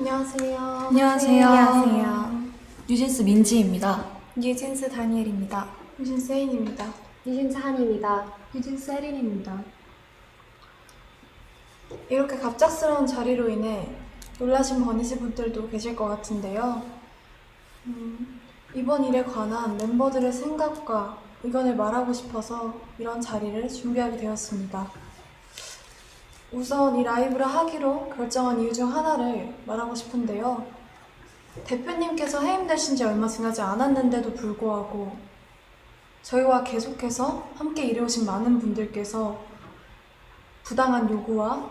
안녕하세요. 안녕하세요. 뉴진스 민지입니다. 뉴진스 다니엘입니다. 뉴진스 혜인입니다. 뉴진스 한입니다. 뉴진스 혜린입니다. 이렇게 갑작스러운 자리로 인해 놀라신 버니즈 분들도 계실 것 같은데요. 이번 일에 관한 멤버들의 생각과 의견을 말하고 싶어서 이런 자리를 준비하게 되었습니다. 우선 이 라이브를 하기로 결정한 이유 중 하나를 말하고 싶은데요. 대표님께서 해임되신 지 얼마 지나지 않았는데도 불구하고 저희와 계속해서 함께 일해오신 많은 분들께서 부당한 요구와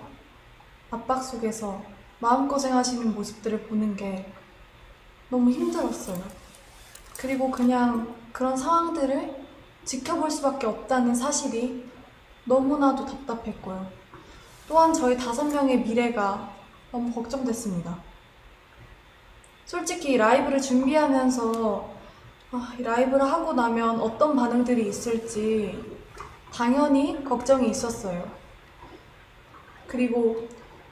압박 속에서 마음고생하시는 모습들을 보는 게 너무 힘들었어요. 그리고 그냥 그런 상황들을 지켜볼 수밖에 없다는 사실이 너무나도 답답했고요. 또한 저희 5명의 미래가 너무 걱정됐습니다. 솔직히 이 라이브를 준비하면서 이 라이브를 하고 나면 어떤 반응들이 있을지 당연히 걱정이 있었어요. 그리고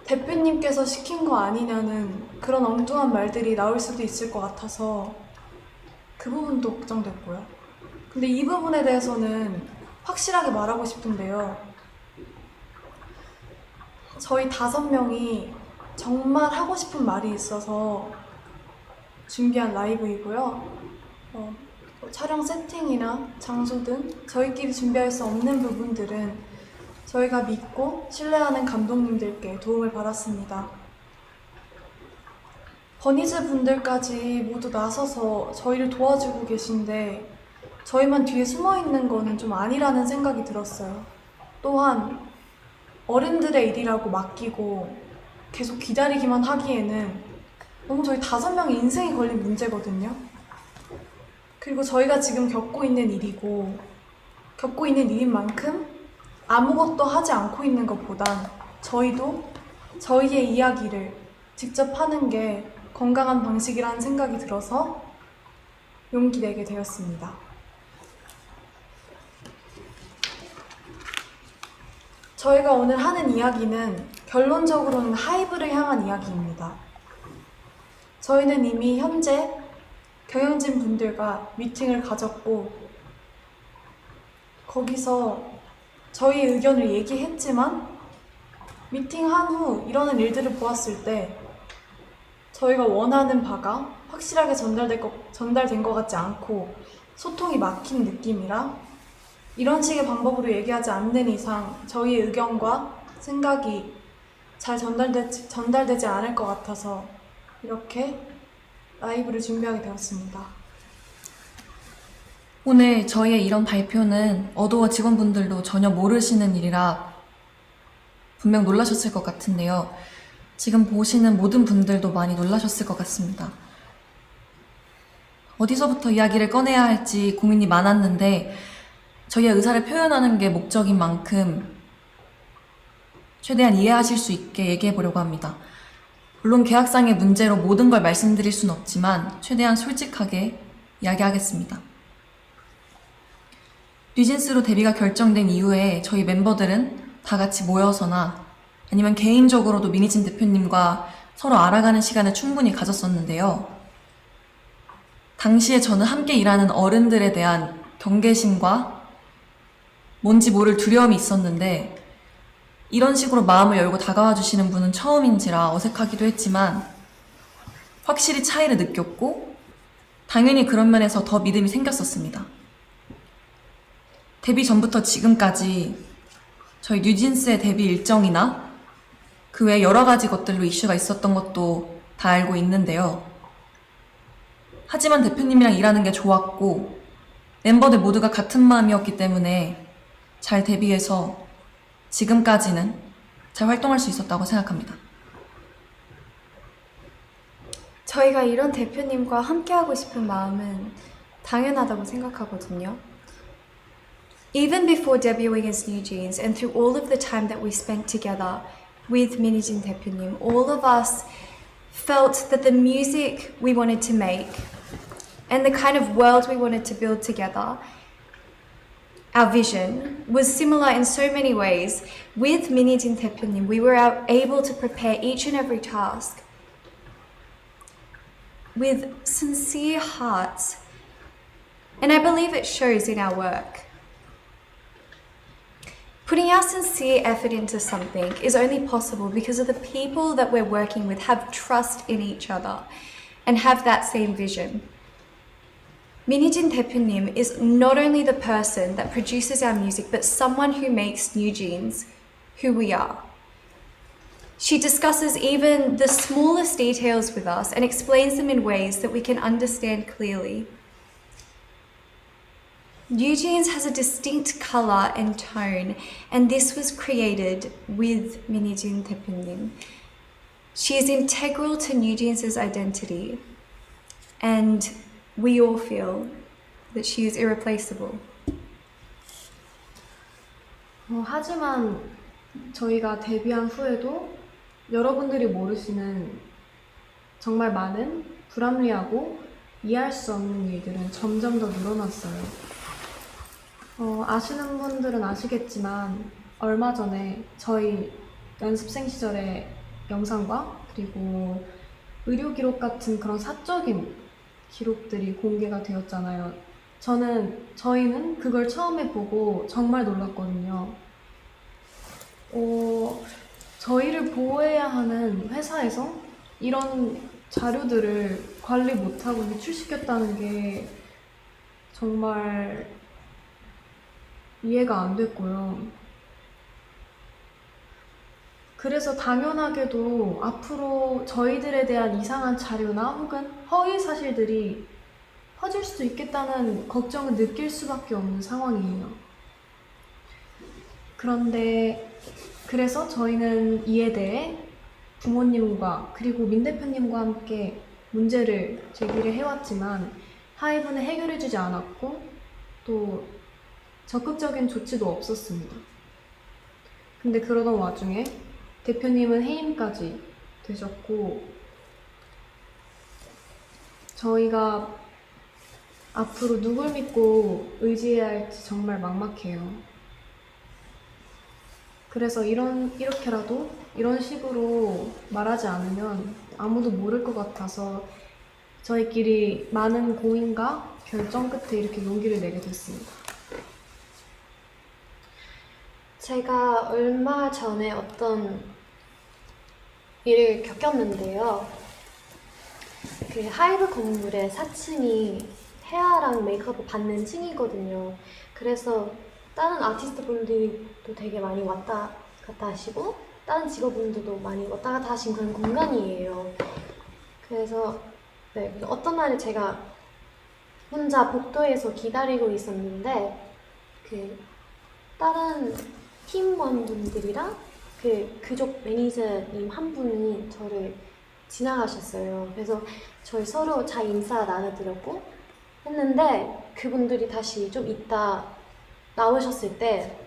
대표님께서 시킨 거 아니냐는 그런 엉뚱한 말들이 나올 수도 있을 것 같아서 그 부분도 걱정됐고요. 근데 이 부분에 대해서는 확실하게 말하고 싶은데요. 저희 5명이 정말 하고 싶은 말이 있어서 준비한 라이브이고요. 촬영 세팅이나 장소 등 저희끼리 준비할 수 없는 부분들은 저희가 믿고 신뢰하는 감독님들께 도움을 받았습니다. 버니즈 분들까지 모두 나서서 저희를 도와주고 계신데 저희만 뒤에 숨어있는 거는 좀 아니라는 생각이 들었어요. 또한 어른들의 일이라고 맡기고 계속 기다리기만 하기에는 너무 저희 5명의 인생이 걸린 문제거든요. 그리고 저희가 지금 겪고 있는 일이고 겪고 있는 일인 만큼 아무것도 하지 않고 있는 것보단 저희도 저희의 이야기를 직접 하는 게 건강한 방식이라는 생각이 들어서 용기 내게 되었습니다. 저희가 오늘 하는 이야기는 결론적으로는 하이브를 향한 이야기입니다. 저희는 이미 현재 경영진 분들과 미팅을 가졌고 거기서 저희의 의견을 얘기했지만 미팅한 후 일어난 일들을 보았을 때 저희가 원하는 바가 확실하게 전달된 것 같지 않고 소통이 막힌 느낌이라 이런 식의 방법으로 얘기하지 않는 이상 저희의 의견과 생각이 잘 전달되지 않을 것 같아서 이렇게 라이브를 준비하게 되었습니다. 오늘 저희의 이런 발표는 어도어 직원분들도 전혀 모르시는 일이라 분명 놀라셨을 것 같은데요. 지금 보시는 모든 분들도 많이 놀라셨을 것 같습니다. 어디서부터 이야기를 꺼내야 할지 고민이 많았는데 저희의 의사를 표현하는 게 목적인 만큼 최대한 이해하실 수 있게 얘기해 보려고 합니다. 물론 계약상의 문제로 모든 걸 말씀드릴 순 없지만 최대한 솔직하게 이야기하겠습니다. 뉴진스로 데뷔가 결정된 이후에 저희 멤버들은 다 같이 모여서나 아니면 개인적으로도 미니진 대표님과 서로 알아가는 시간을 충분히 가졌었는데요. 당시에 저는 함께 일하는 어른들에 대한 경계심과 뭔지 모를 두려움이 있었는데 이런 식으로 마음을 열고 다가와 주시는 분은 처음인지라 어색하기도 했지만 확실히 차이를 느꼈고 당연히 그런 면에서 더 믿음이 생겼었습니다. 데뷔 전부터 지금까지 저희 뉴진스의 데뷔 일정이나 그 외 여러 가지 것들로 이슈가 있었던 것도 다 알고 있는데요. 하지만 대표님이랑 일하는 게 좋았고 멤버들 모두가 같은 마음이었기 때문에 잘 데뷔해서 지금까지는 잘 활동할 수 있었다고 생각합니다. 저희가 이런 대표님과 함께하고 싶은 마음은 당연하다고 생각하거든요. Even before debuting as New Jeans and through all of the time that we spent together with 민희진 대표님, all of us felt that the music we wanted to make and the kind of world we wanted to build together, our vision was similar in so many ways. With 민희진 대표님, we were able to prepare each and every task with sincere hearts, and I believe it shows in our work. Putting our sincere effort into something is only possible because of the people that we're working with have trust in each other and have that same vision. Minijin 대표님 is not only the person that produces our music, but someone who makes New Jeans who we are. She discusses even the smallest details with us and explains them in ways that we can understand clearly. New Jeans has a distinct colour and tone, and this was created with Minijin 대표님. She is integral to New Jeans' identity, and we all feel that she is irreplaceable. 하지만 저희가 데뷔한 후에도 여러분들이 모르시는 정말 많은 불합리하고 이해할 수 없는 일들은 점점 더 늘어났어요. 아시는 분들은 아시겠지만 얼마 전에 저희 연습생 시절의 영상과 그리고 의료 기록 같은 그런 사적인 기록들이 공개가 되었잖아요. 저희는 그걸 처음에 보고 정말 놀랐거든요. 저희를 보호해야 하는 회사에서 이런 자료들을 관리 못하고 유출시켰다는 게 정말 이해가 안 됐고요. 그래서 당연하게도 앞으로 저희들에 대한 이상한 자료나 혹은 허위 사실들이 퍼질 수도 있겠다는 걱정을 느낄 수밖에 없는 상황이에요. 그래서 저희는 이에 대해 부모님과 그리고 민 대표님과 함께 문제를 제기를 해왔지만 하이브는 해결해주지 않았고 또 적극적인 조치도 없었습니다. 근데 그러던 와중에 대표님은 해임까지 되셨고 저희가 앞으로 누굴 믿고 의지해야 할지 정말 막막해요. 그래서 이렇게라도 이런 식으로 말하지 않으면 아무도 모를 것 같아서 저희끼리 많은 고민과 결정 끝에 이렇게 용기를 내게 됐습니다. 제가 얼마 전에 어떤 일을 겪었는데요. 그 하이브 건물의 4층이 헤어랑 메이크업을 받는 층이거든요. 그래서 다른 아티스트 분들도 되게 많이 왔다 갔다 하시고 다른 직업분들도 많이 왔다 갔다 하신 그런 공간이에요. 그래서 어떤 날에 제가 혼자 복도에서 기다리고 있었는데 그 다른 팀원분들이랑 그쪽 매니저님 한 분이 저를 지나가셨어요. 그래서 저희 서로 잘 인사 나눠드렸고 했는데 그분들이 다시 좀 이따 나오셨을 때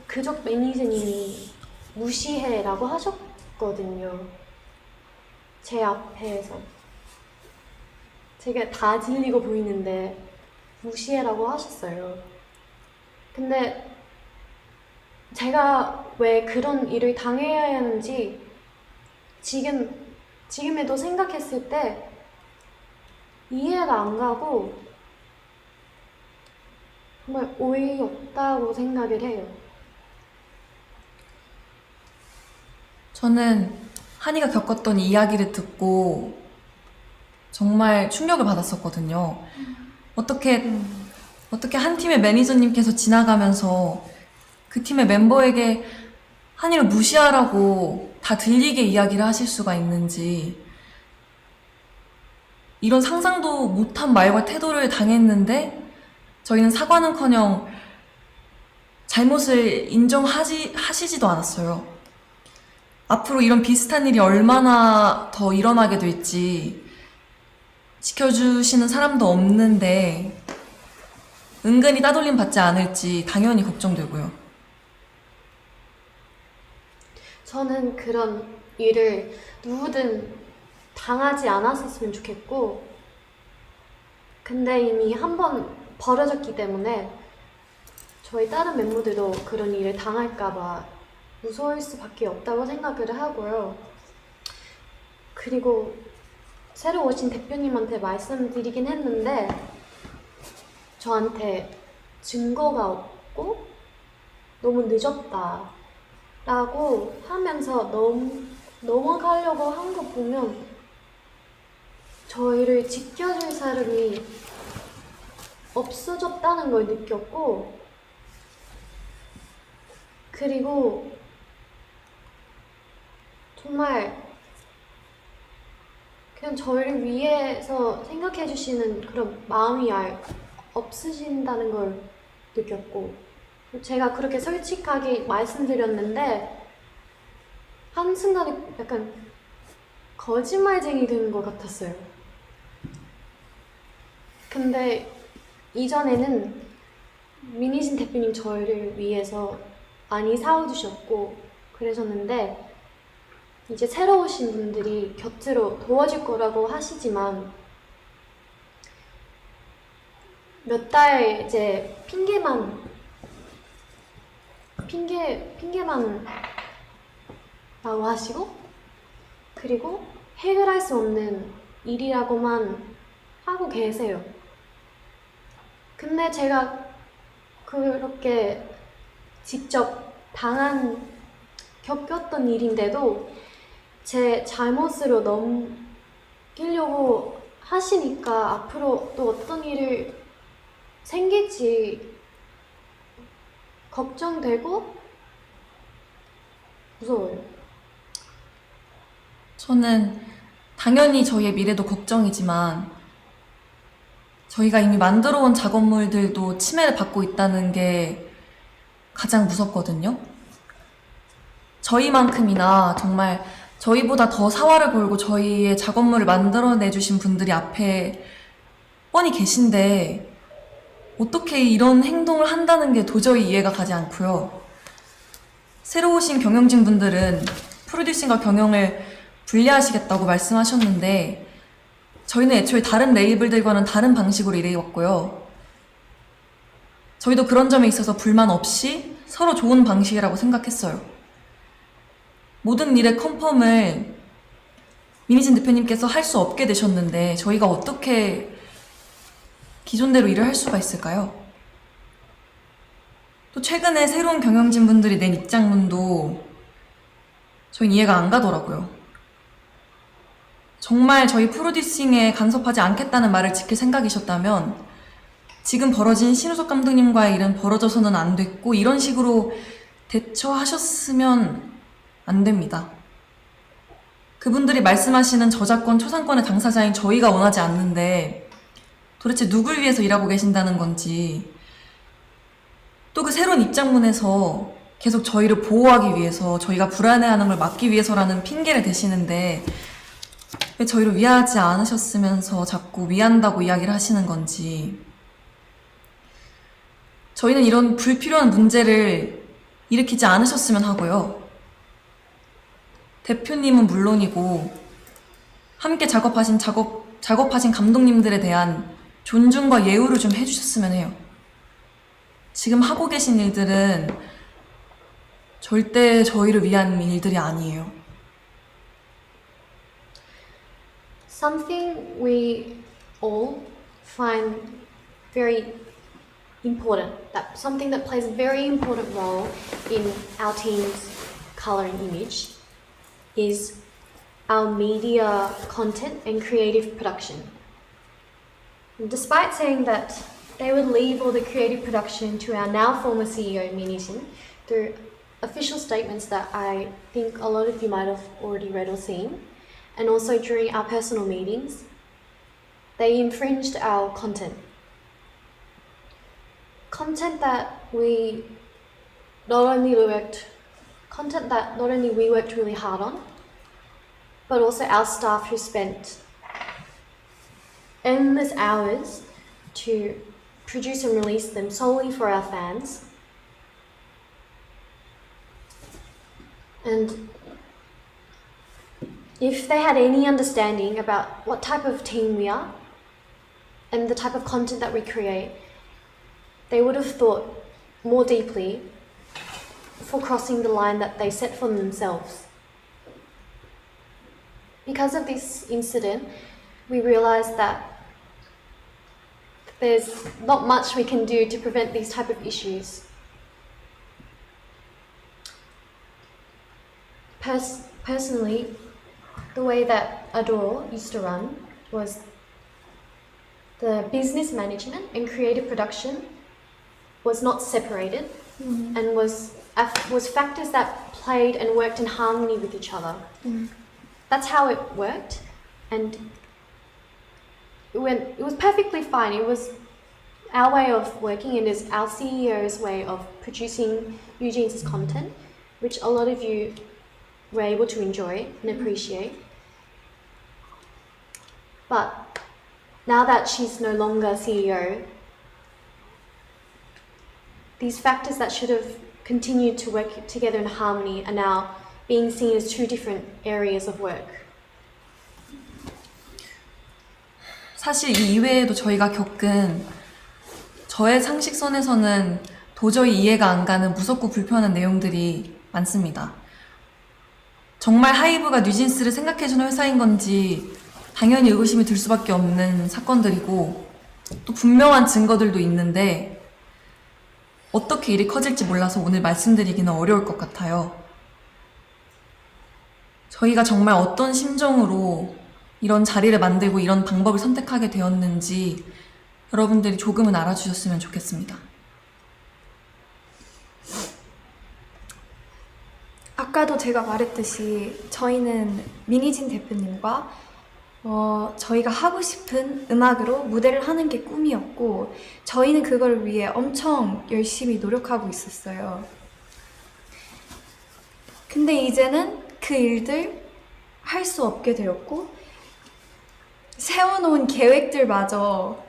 그쪽 매니저님이 무시해라고 하셨거든요. 제 앞에서 제가 다 질리고 보이는데 무시해라고 하셨어요. 근데 제가 왜 그런 일을 당해야 하는지 지금에도 생각했을 때 이해가 안 가고 정말 어이없다고 생각을 해요. 저는 한이가 겪었던 이 이야기를 듣고 정말 충격을 받았었거든요. 어떻게 한 팀의 매니저님께서 지나가면서 그 팀의 멤버에게 한이를 무시하라고 다 들리게 이야기를 하실 수가 있는지, 이런 상상도 못한 말과 태도를 당했는데 저희는 사과는커녕 잘못을 하시지도 않았어요. 앞으로 이런 비슷한 일이 얼마나 더 일어나게 될지 지켜주시는 사람도 없는데 은근히 따돌림 받지 않을지 당연히 걱정되고요. 저는 그런 일을 누구든 당하지 않았었으면 좋겠고, 근데 이미 한 번 벌어졌기 때문에 저희 다른 멤버들도 그런 일을 당할까봐 무서울 수밖에 없다고 생각을 하고요. 그리고 새로 오신 대표님한테 말씀드리긴 했는데 저한테 증거가 없고 너무 늦었다 라고 하면서 넘어가려고 한 거 보면 저희를 지켜줄 사람이 없어졌다는 걸 느꼈고, 그리고 정말 그냥 저희를 위해서 생각해 주시는 그런 마음이 없으신다는 걸 느꼈고, 제가 그렇게 솔직하게 말씀드렸는데 한순간에 약간 거짓말쟁이 되는 것 같았어요. 근데 이전에는 민희진 대표님 저희를 위해서 많이 사와주셨고 그러셨는데 이제 새로 오신 분들이 곁으로 도와줄 거라고 하시지만 몇 달 이제 핑계만 라고 하시고, 그리고 해결할 수 없는 일이라고만 하고 계세요. 근데 제가 그렇게 직접 겪었던 일인데도 제 잘못으로 넘기려고 하시니까 앞으로 또 어떤 일을 생길지 걱정되고 무서워요. 저는 당연히 저희의 미래도 걱정이지만 저희가 이미 만들어 온 작업물들도 침해를 받고 있다는 게 가장 무섭거든요. 저희만큼이나 정말 저희보다 더 사활을 걸고 저희의 작업물을 만들어내주신 분들이 앞에 뻔히 계신데 어떻게 이런 행동을 한다는 게 도저히 이해가 가지 않고요. 새로 오신 경영진 분들은 프로듀싱과 경영을 분리하시겠다고 말씀하셨는데 저희는 애초에 다른 레이블들과는 다른 방식으로 일해왔고요. 저희도 그런 점에 있어서 불만 없이 서로 좋은 방식이라고 생각했어요. 모든 일의 컨펌을 민희진 대표님께서 할 수 없게 되셨는데 저희가 어떻게 기존대로 일을 할 수가 있을까요? 또 최근에 새로운 경영진 분들이 낸 입장문도 저희는 이해가 안 가더라고요. 정말 저희 프로듀싱에 간섭하지 않겠다는 말을 지킬 생각이셨다면 지금 벌어진 신우석 감독님과의 일은 벌어져서는 안 됐고 이런 식으로 대처하셨으면 안 됩니다. 그분들이 말씀하시는 저작권, 초상권의 당사자인 저희가 원하지 않는데 도대체 누굴 위해서 일하고 계신다는 건지, 또 그 새로운 입장문에서 계속 저희를 보호하기 위해서, 저희가 불안해하는 걸 막기 위해서라는 핑계를 대시는데 왜 저희를 위하지 않으셨으면서 자꾸 위한다고 이야기를 하시는 건지. 저희는 이런 불필요한 문제를 일으키지 않으셨으면 하고요. 대표님은 물론이고 함께 작업하신 감독님들에 대한 존중과 예우를 좀 해주셨으면 해요. 지금 하고 계신 일들은 절대 저희를 위한 일들이 아니에요. Something we all find very important, something that plays a very important role in our team's color and image is our media content and creative production. And despite saying that they would leave all the creative production to our now former CEO, Minijin, through official statements that I think a lot of you might have already read or seen, and also during our personal meetings, they infringed our content. Content that not only we worked really hard on, but also our staff who spent endless hours to produce and release them solely for our fans. And if they had any understanding about what type of team we are and the type of content that we create, they would have thought more deeply for crossing the line that they set for themselves. because of this incident, we realized that there's not much we can do to prevent these type of issues. Personally, the way that Adore used to run was the business management and creative production was not separated and was factors that played and worked in harmony with each other. That's how it worked, and it was perfectly fine. It was our way of working, and is our CEO's way of producing Eugene's content, which a lot of you were able to enjoy and appreciate. But now that she's no longer CEO, these factors that should have continued to work together in harmony are now being seen as two different areas of work. 사실 이 이외에도 저희가 겪은 저의 상식선에서는 도저히 이해가 안 가는 무섭고 불편한 내용들이 많습니다. 정말 하이브가 뉴진스를 생각해주는 회사인 건지 당연히 의구심이 들 수밖에 없는 사건들이고 또 분명한 증거들도 있는데 어떻게 일이 커질지 몰라서 오늘 말씀드리기는 어려울 것 같아요. 저희가 정말 어떤 심정으로 이런 자리를 만들고 이런 방법을 선택하게 되었는지 여러분들이 조금은 알아주셨으면 좋겠습니다. 아까도 제가 말했듯이 저희는 미니진 대표님과 저희가 하고 싶은 음악으로 무대를 하는 게 꿈이었고 저희는 그걸 위해 엄청 열심히 노력하고 있었어요. 근데 이제는 그 일들 할 수 없게 되었고 세워놓은 계획들마저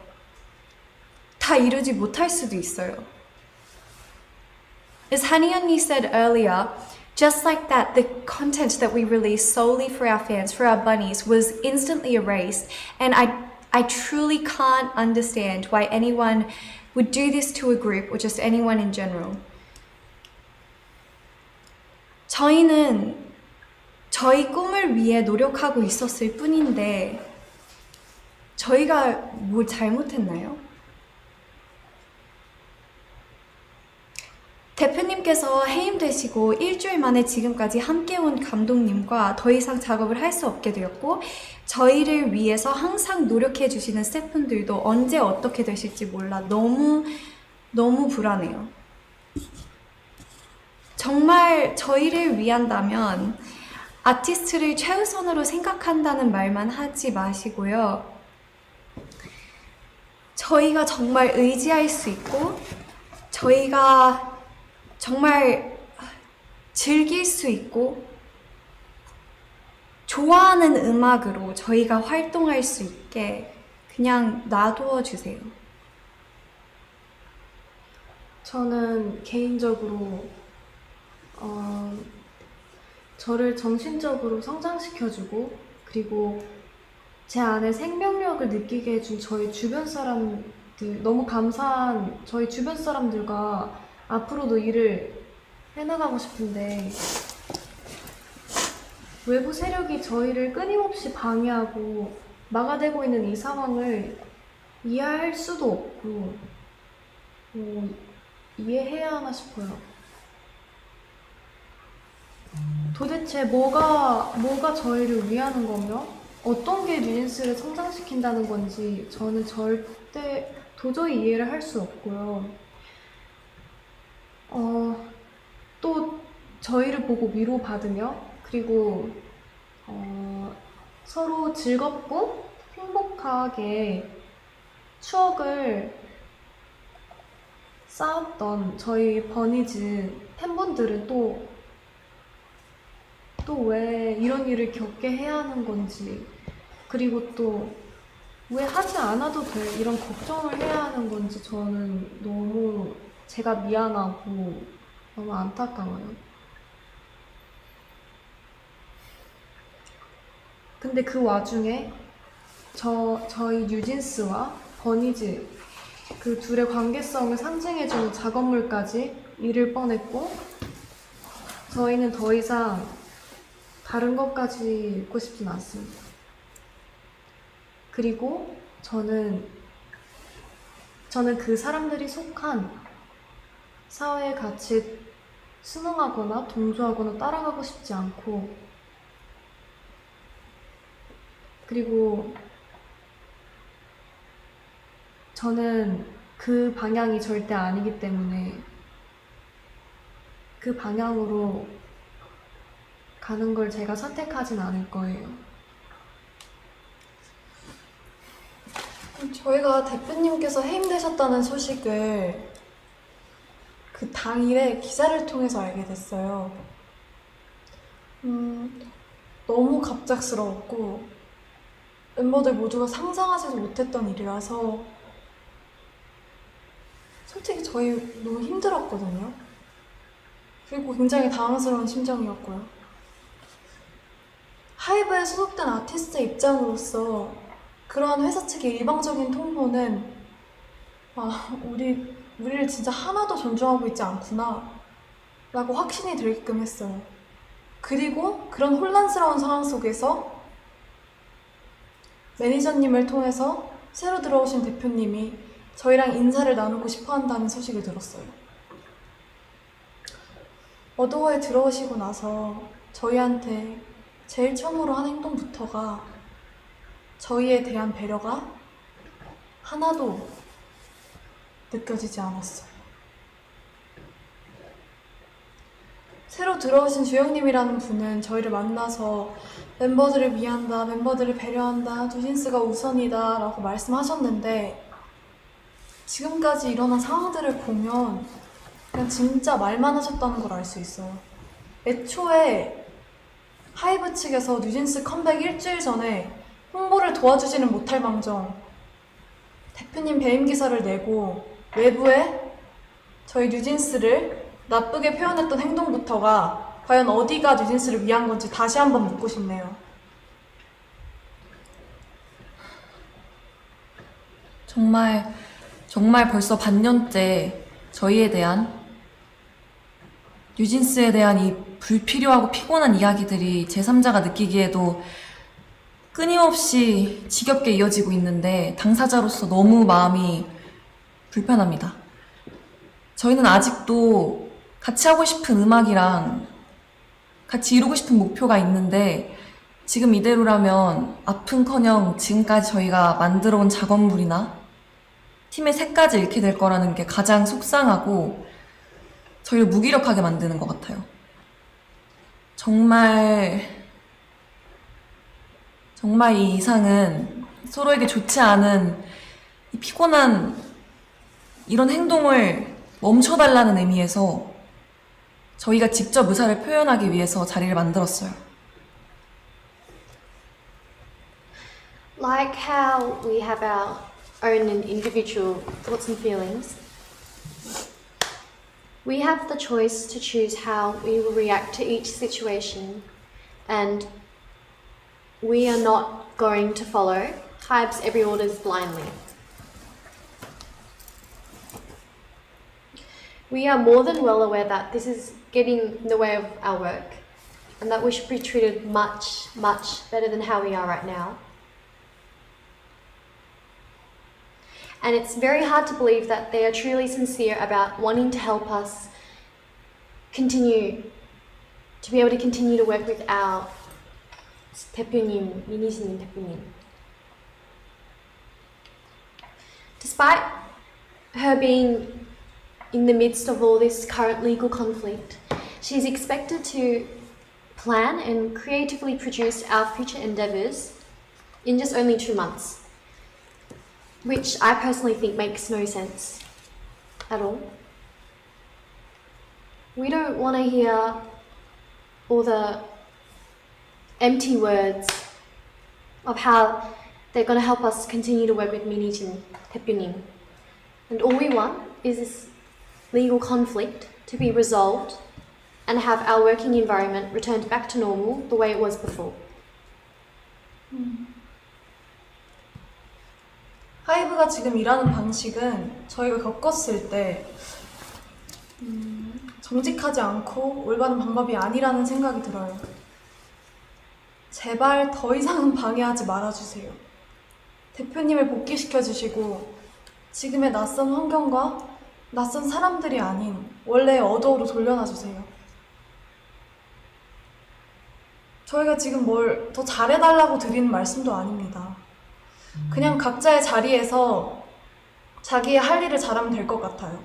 다 이루지 못할 수도 있어요. As Hani 언니 said earlier, just like that, the content that we released solely for our fans, for our bunnies, was instantly erased. And I truly can't understand why anyone would do this to a group or just anyone in general. 저희는 저희 꿈을 위해 노력하고 있었을 뿐인데 저희가 뭘 잘못했나요? 대표님께서 해임되시고 일주일 만에 지금까지 함께 온 감독님과 더 이상 작업을 할 수 없게 되었고 저희를 위해서 항상 노력해 주시는 스태프분들도 언제 어떻게 되실지 몰라 너무 불안해요. 정말 저희를 위한다면 아티스트를 최우선으로 생각한다는 말만 하지 마시고요. 저희가 정말 의지할 수 있고 저희가 정말 즐길 수 있고 좋아하는 음악으로 저희가 활동할 수 있게 그냥 놔두어 주세요. 저는 개인적으로 저를 정신적으로 성장시켜주고 그리고 제 안에 생명력을 느끼게 해준 저희 주변 사람들 너무 감사한 저희 주변 사람들과 앞으로도 일을 해나가고 싶은데 외부 세력이 저희를 끊임없이 방해하고 막아대고 있는 이 상황을 이해할 수도 없고 이해해야 하나 싶어요. 도대체 뭐가 저희를 위하는 거며 어떤 게 뉴진스를 성장시킨다는 건지 저는 절대 도저히 이해를 할 수 없고요. 또 저희를 보고 위로받으며 그리고 서로 즐겁고 행복하게 추억을 쌓았던 저희 버니즈 팬분들은 또 왜 이런 일을 겪게 해야 하는 건지 그리고 또 왜 하지 않아도 될 이런 걱정을 해야 하는 건지 저는 너무 제가 미안하고 너무 안타까워요. 근데 그 와중에 저희 뉴진스와 버니즈 그 둘의 관계성을 상징해주는 작업물까지 잃을 뻔했고 저희는 더 이상 다른 것까지 읽고 싶진 않습니다. 그리고 저는 그 사람들이 속한 사회의 가치에 순응하거나 동조하거나 따라가고 싶지 않고, 그리고 저는 그 방향이 절대 아니기 때문에 그 방향으로 가는 걸 제가 선택하진 않을 거예요. 저희가 대표님께서 해임되셨다는 소식을 그 당일에 기사를 통해서 알게 됐어요. 너무 갑작스러웠고 멤버들 모두가 상상하지도 못했던 일이라서 솔직히 저희 너무 힘들었거든요. 그리고 굉장히 당황스러운 심정이었고요. 하이브에 소속된 아티스트의 입장으로서 그러한 회사 측의 일방적인 통보는 우리를 진짜 하나도 존중하고 있지 않구나 라고 확신이 들게끔 했어요. 그리고 그런 혼란스러운 상황 속에서 매니저님을 통해서 새로 들어오신 대표님이 저희랑 인사를 나누고 싶어 한다는 소식을 들었어요. 어도어에 들어오시고 나서 저희한테 제일 처음으로 한 행동부터가 저희에 대한 배려가 하나도 느껴지지 않았어요. 새로 들어오신 주영님이라는 분은 저희를 만나서 멤버들을 위한다, 멤버들을 배려한다, 뉴진스가 우선이다 라고 말씀하셨는데 지금까지 일어난 상황들을 보면 그냥 진짜 말만 하셨다는 걸 알 수 있어요. 애초에 하이브 측에서 뉴진스 컴백 일주일 전에 홍보를 도와주지는 못할 망정 대표님 배임 기사를 내고 외부에 저희 뉴진스를 나쁘게 표현했던 행동부터가 과연 어디가 뉴진스를 위한 건지 다시 한번 묻고 싶네요. 정말 벌써 반년째 저희에 대한, 뉴진스에 대한 이 불필요하고 피곤한 이야기들이 제3자가 느끼기에도 끊임없이 지겹게 이어지고 있는데 당사자로서 너무 마음이 불편합니다. 저희는 아직도 같이 하고 싶은 음악이랑 같이 이루고 싶은 목표가 있는데 지금 이대로라면 아픔커녕 지금까지 저희가 만들어온 작업물이나 팀의 색까지 잃게 될 거라는 게 가장 속상하고 저희를 무기력하게 만드는 것 같아요. 정말 이 이상은 서로에게 좋지 않은 이 피곤한 이런 행동을 멈춰달라는 의미에서 저희가 직접 의사를 표현하기 위해서 자리를 만들었어요. Like how we have our own and individual thoughts and feelings, we have the choice to choose how we will react to each situation, and we are not going to follow HYBE's every orders blindly. We are more than well aware that this is getting in the way of our work and that we should be treated much, much better than how we are right now. And it's very hard to believe that they are truly sincere about wanting to help us continue to be able to continue to work with our 대표님, 미니스님 대표님. Despite her being in the midst of all this current legal conflict, she's expected to plan and creatively produce our future endeavours in just only 2 months, which I personally think makes no sense at all. We don't want to hear all the empty words of how they're going to help us continue to work with Minijin 대표님. And all we want is this legal conflict to be resolved and have our working environment returned back to normal the way it was before. 하이브가 지금 일하는 방식은 저희가 겪었을 때 정직하지 않고 올바른 방법이 아니라는 생각이 들어요. 제발 더 이상은 방해하지 말아주세요. 대표님을 복귀시켜주시고 지금의 낯선 환경과 낯선 사람들이 아닌 원래의 어도로 돌려놔주세요. 저희가 지금 뭘 더 잘해달라고 드리는 말씀도 아닙니다. 그냥 각자의 자리에서 자기의 할 일을 잘하면 될 것 같아요.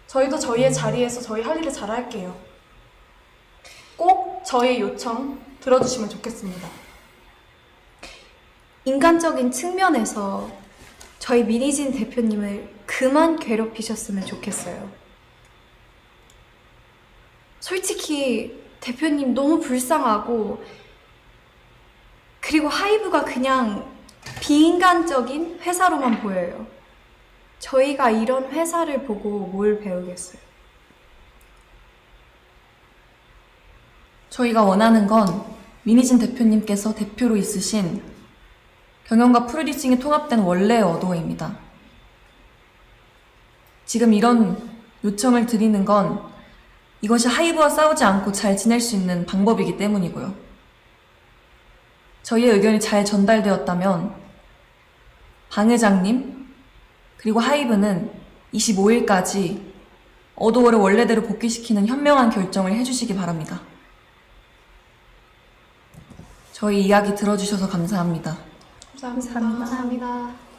저희도 저희의 자리에서 저희 할 일을 잘할게요. 꼭 저희 요청 들어주시면 좋겠습니다. 인간적인 측면에서 저희 미니진 대표님을 그만 괴롭히셨으면 좋겠어요. 솔직히 대표님 너무 불쌍하고, 그리고 하이브가 그냥 비인간적인 회사로만 보여요. 저희가 이런 회사를 보고 뭘 배우겠어요? 저희가 원하는 건 미니진 대표님께서 대표로 있으신 경영과 프로듀싱이 통합된 원래의 어도어입니다. 지금 이런 요청을 드리는 건 이것이 하이브와 싸우지 않고 잘 지낼 수 있는 방법이기 때문이고요. 저희의 의견이 잘 전달되었다면 방 회장님 그리고 하이브는 25일까지 어도어를 원래대로 복귀시키는 현명한 결정을 해주시기 바랍니다. 저희 이야기 들어주셔서 감사합니다. 감사합니다. 감사합니다.